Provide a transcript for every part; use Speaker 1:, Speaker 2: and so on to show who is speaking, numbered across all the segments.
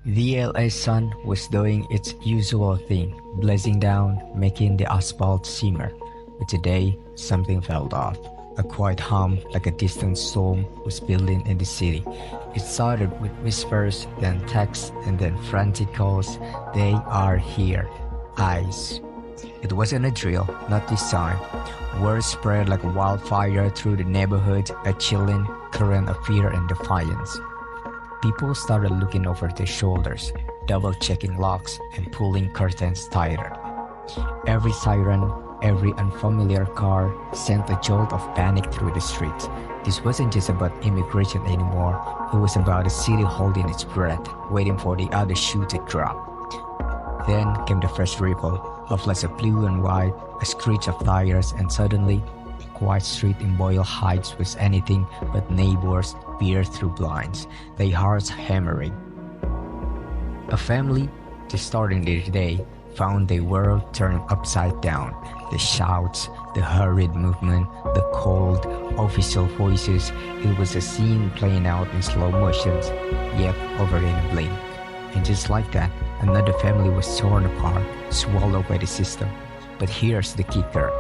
Speaker 1: The LA sun was doing its usual thing, blazing down, making the asphalt shimmer. But today, something felt off. A quiet hum, like a distant storm, was building in the city. It started with whispers, then texts, and then frantic calls. They are here. Eyes. It wasn't a drill, not this time. Words spread like a wildfire through the neighborhood, a chilling current of fear and defiance. People started looking over their shoulders, double-checking locks and pulling curtains tighter. Every siren, every unfamiliar car sent a jolt of panic through the streets. This wasn't just about immigration anymore, it was about a city holding its breath, waiting for the other shoe to drop. Then came the first ripple, a flash of blue and white, a screech of tires, and suddenly, the quiet street in Boyle Heights was anything but neighbors peered through blinds, their hearts hammering. A family, just starting their day, found their world turned upside down. The shouts, the hurried movement, the cold, official voices, it was a scene playing out in slow motions, yet over in a blink. And just like that, another family was torn apart, swallowed by the system. But here's the kicker.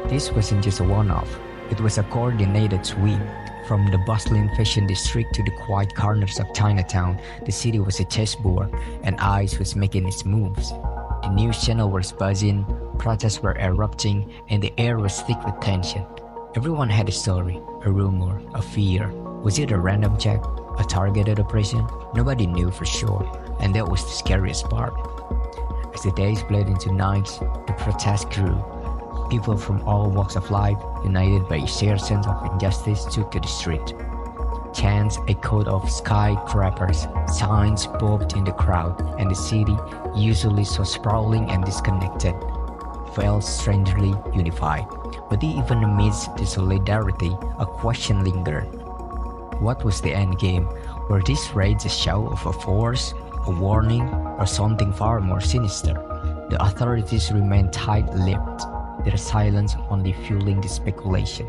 Speaker 1: This wasn't just a one-off. It was a coordinated sweep. From the bustling fashion district to the quiet corners of Chinatown, the city was a chessboard, and ICE was making its moves. The news channel was buzzing, protests were erupting, and the air was thick with tension. Everyone had a story, a rumor, a fear. Was it a random check? A targeted operation? Nobody knew for sure, and that was the scariest part. As the days bled into nights, the protests grew. People from all walks of life, united by a shared sense of injustice, took to the street. Chants echoed off skyscrapers, signs bobbed in the crowd, and the city, usually so sprawling and disconnected, felt strangely unified. But even amidst the solidarity, a question lingered. What was the end game? Were these raids a show of a force, a warning, or something far more sinister? The authorities remained tight-lipped, their silence only fueling the speculation.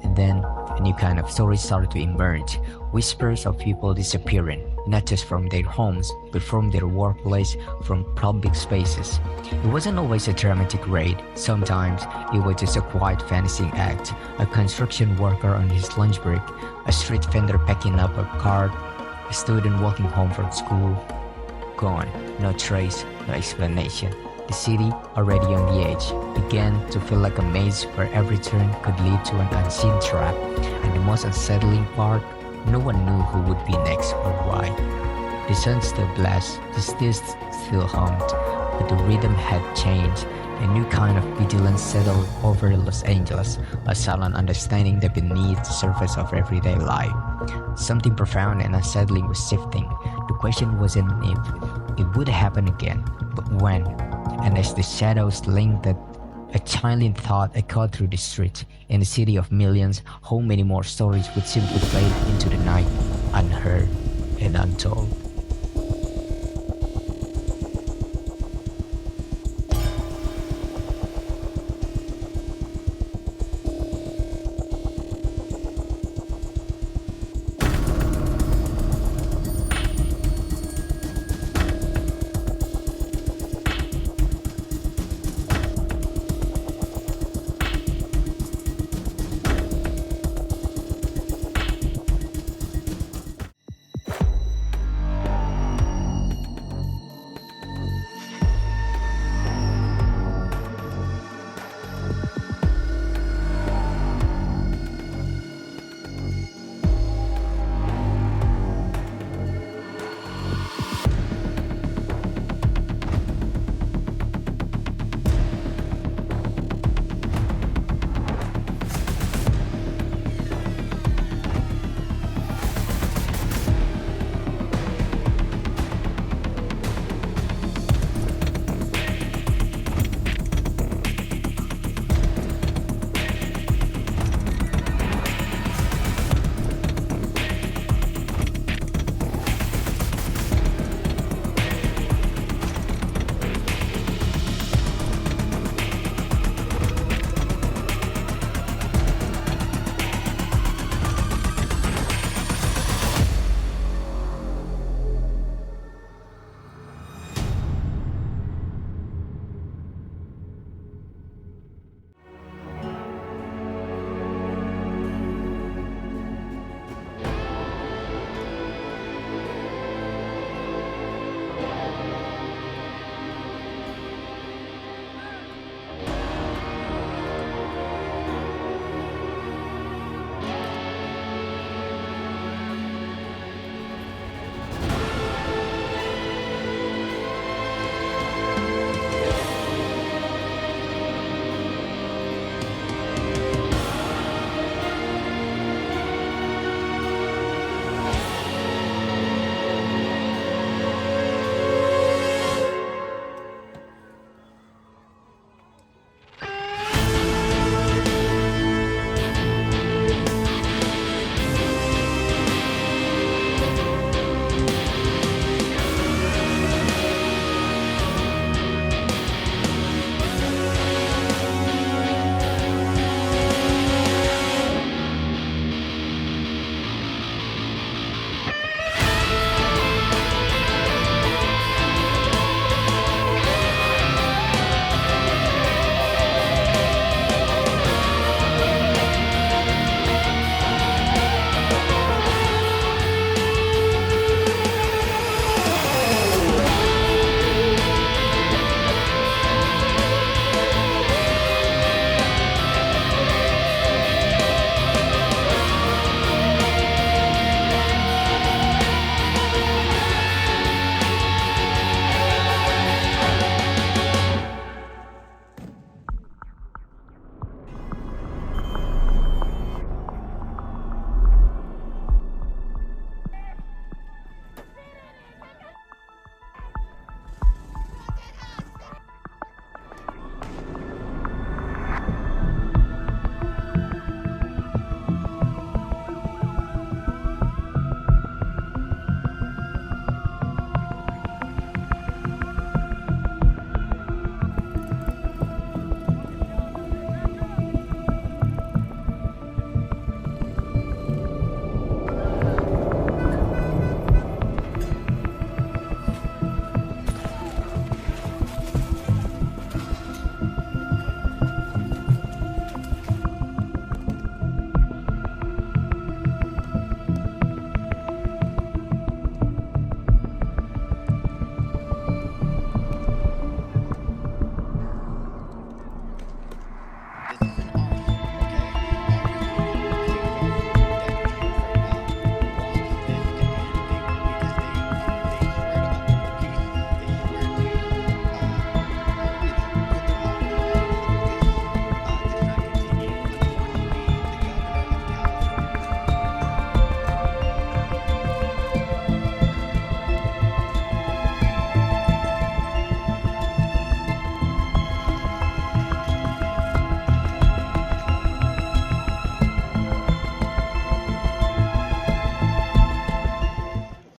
Speaker 1: And then, a new kind of story started to emerge, whispers of people disappearing, not just from their homes, but from their workplace, from public spaces. It wasn't always a dramatic raid. Sometimes, it was just a quiet fantasy act, a construction worker on his lunch break, a street vendor packing up a cart, a student walking home from school. Gone, no trace, no explanation. The city, already on the edge, began to feel like a maze where every turn could lead to an unseen trap. And the most unsettling part, no one knew who would be next or why. The sun still blazed, the streets still hummed, but the rhythm had changed. A new kind of vigilance settled over Los Angeles, a silent understanding that beneath the surface of everyday life, something profound and unsettling was shifting. The question wasn't if it would happen again, but when. And as the shadows lengthened, a chilling thought echoed through the streets. In a city of millions, how many more stories would simply fade into the night, unheard and untold?